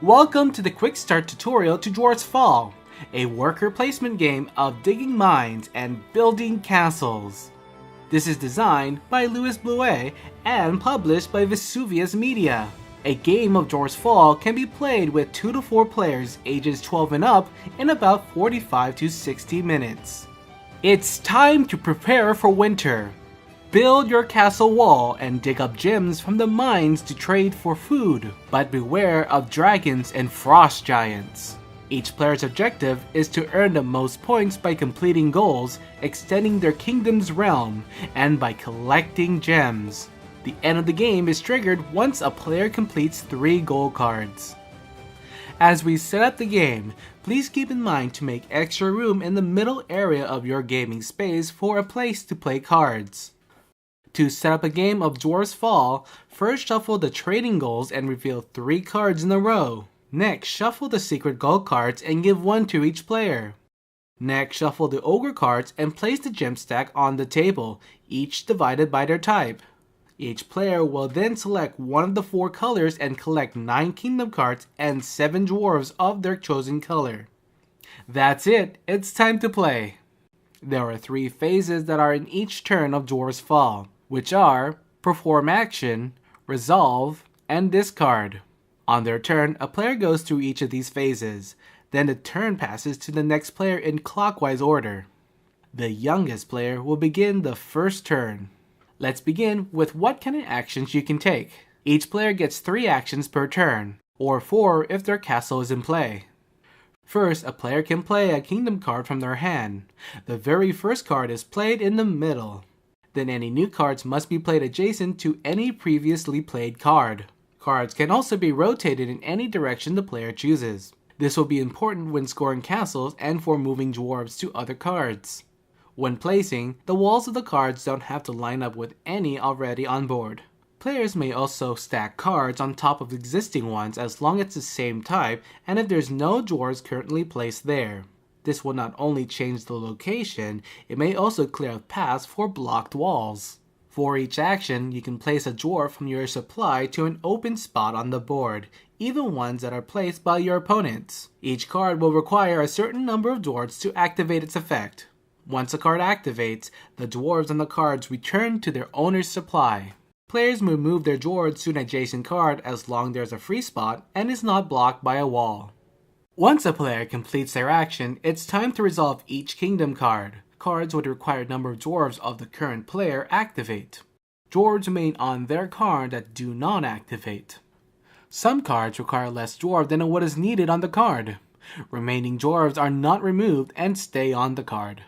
Welcome to the quick start tutorial to Dwarfs Fall, a worker placement game of digging mines and building castles. This is designed by Louis Blouet and published by Vesuvius Media. A game of Dwarfs Fall can be played with 2 to 4 players ages 12 and up in about 45 to 60 minutes. It's time to prepare for winter. Build your castle wall and dig up gems from the mines to trade for food, but beware of dragons and frost giants. Each player's objective is to earn the most points by completing goals, extending their kingdom's realm, and by collecting gems. The end of the game is triggered once a player completes 3 gold cards. As we set up the game, please keep in mind to make extra room in the middle area of your gaming space for a place to play cards. To set up a game of Dwarfs Fall, first shuffle the trading goals and reveal 3 cards in a row. Next, shuffle the secret gold cards and give 1 to each player. Next, shuffle the ogre cards and place the gem stack on the table, each divided by their type. Each player will then select one of the 4 colors and collect 9 kingdom cards and 7 dwarves of their chosen color. That's it, it's time to play. There are 3 phases that are in each turn of Dwarfs Fall, which are Perform Action, Resolve, and Discard. On their turn, a player goes through each of these phases. Then the turn passes to the next player in clockwise order. The youngest player will begin the first turn. Let's begin with what kind of actions you can take. Each player gets 3 actions per turn, or 4 if their castle is in play. First, a player can play a kingdom card from their hand. The very first card is played in the middle. Then any new cards must be played adjacent to any previously played card. Cards can also be rotated in any direction the player chooses. This will be important when scoring castles and for moving dwarves to other cards. When placing, the walls of the cards don't have to line up with any already on board. Players may also stack cards on top of existing ones as long as it's the same type and if there's no dwarves currently placed there. This will not only change the location, it may also clear a path for blocked walls. For each action, you can place a dwarf from your supply to an open spot on the board, even ones that are placed by your opponents. Each card will require a certain number of dwarves to activate its effect. Once a card activates, the dwarves on the cards return to their owner's supply. Players may move their dwarves to an adjacent card as long as there's a free spot and is not blocked by a wall. Once a player completes their action, it's time to resolve each kingdom card. Cards with the required number of dwarves of the current player activate. Dwarves remain on their card that do not activate. Some cards require less dwarf than what is needed on the card. Remaining dwarves are not removed and stay on the card.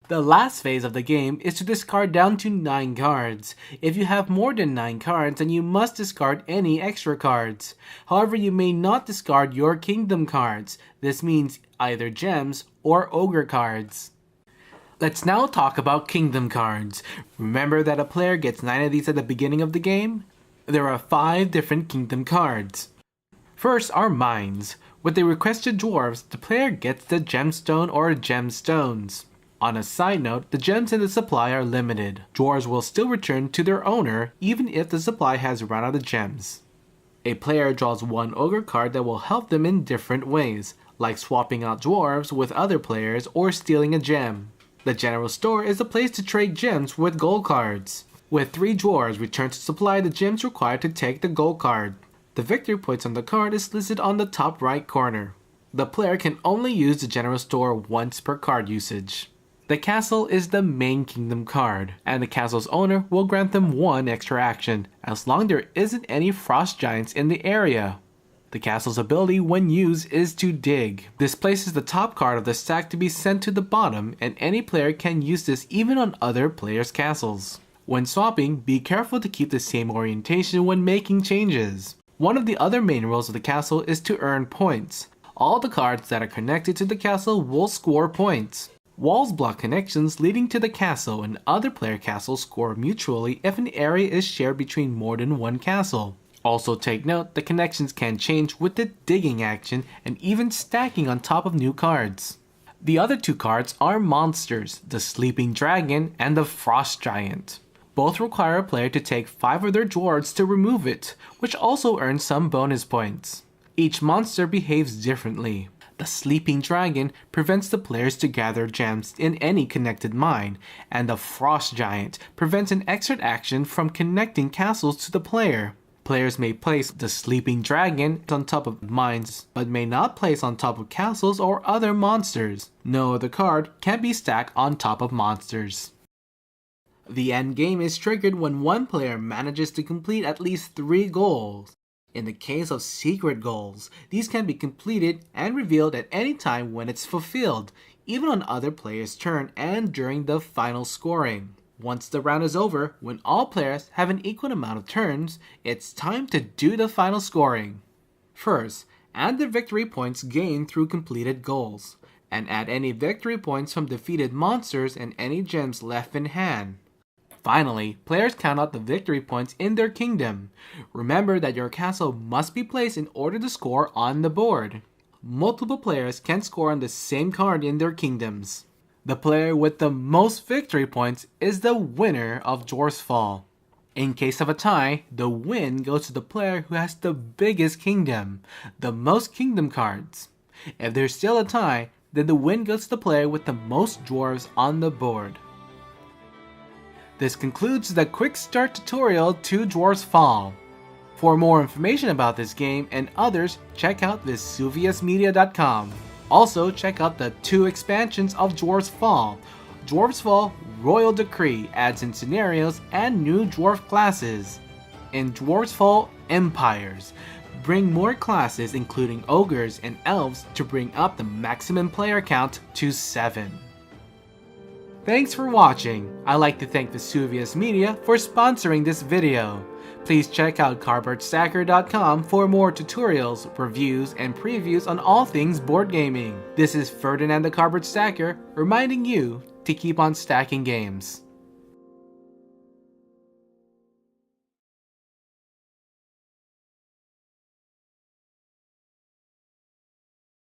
The last phase of the game is to discard down to 9 cards. If you have more than 9 cards, then you must discard any extra cards. However, you may not discard your kingdom cards. This means either gems or ogre cards. Let's now talk about kingdom cards. Remember that a player gets 9 of these at the beginning of the game? There are 5 different kingdom cards. First are mines. With the requested dwarves, the player gets the gemstone or gemstones. On a side note, the gems in the supply are limited. Dwarves will still return to their owner even if the supply has run out of gems. A player draws 1 ogre card that will help them in different ways, like swapping out dwarves with other players or stealing a gem. The general store is a place to trade gems with gold cards. With 3 dwarves, return to supply the gems required to take the gold card. The victory points on the card is listed on the top right corner. The player can only use the general store once per card usage. The castle is the main kingdom card, and the castle's owner will grant them 1 extra action, as long as there isn't any frost giants in the area. The castle's ability when used is to dig. This places the top card of the stack to be sent to the bottom, and any player can use this even on other players' castles. When swapping, be careful to keep the same orientation when making changes. One of the other main rules of the castle is to earn points. All the cards that are connected to the castle will score points. Walls block connections leading to the castle, and other player castles score mutually if an area is shared between more than 1 castle. Also take note, the connections can change with the digging action and even stacking on top of new cards. The other 2 cards are monsters, the Sleeping Dragon and the Frost Giant. Both require a player to take 5 of their dwarves to remove it, which also earns some bonus points. Each monster behaves differently. The Sleeping Dragon prevents the players to gather gems in any connected mine, and the Frost Giant prevents an extra action from connecting castles to the player. Players may place the Sleeping Dragon on top of mines, but may not place on top of castles or other monsters. No other card can be stacked on top of monsters. The end game is triggered when one player manages to complete at least 3 goals. In the case of secret goals, these can be completed and revealed at any time when it's fulfilled, even on other players' turn and during the final scoring. Once the round is over, when all players have an equal amount of turns, it's time to do the final scoring. First, add the victory points gained through completed goals, and add any victory points from defeated monsters and any gems left in hand. Finally, players count out the victory points in their kingdom. Remember that your castle must be placed in order to score on the board. Multiple players can score on the same card in their kingdoms. The player with the most victory points is the winner of Dwarf's Fall. In case of a tie, the win goes to the player who has the biggest kingdom, the most kingdom cards. If there's still a tie, then the win goes to the player with the most dwarves on the board. This concludes the quick start tutorial to Dwarf's Fall. For more information about this game and others, check out vesuviusmedia.com. Also, check out the 2 expansions of Dwarf's Fall. Dwarf's Fall Royal Decree adds in scenarios and new dwarf classes. In Dwarf's Fall Empires, bring more classes including ogres and elves to bring up the maximum player count to 7. Thanks for watching. I'd like to thank Vesuvius Media for sponsoring this video. Please check out cardboardstacker.com for more tutorials, reviews, and previews on all things board gaming. This is Ferdinand the Cardboard Stacker reminding you to keep on stacking games.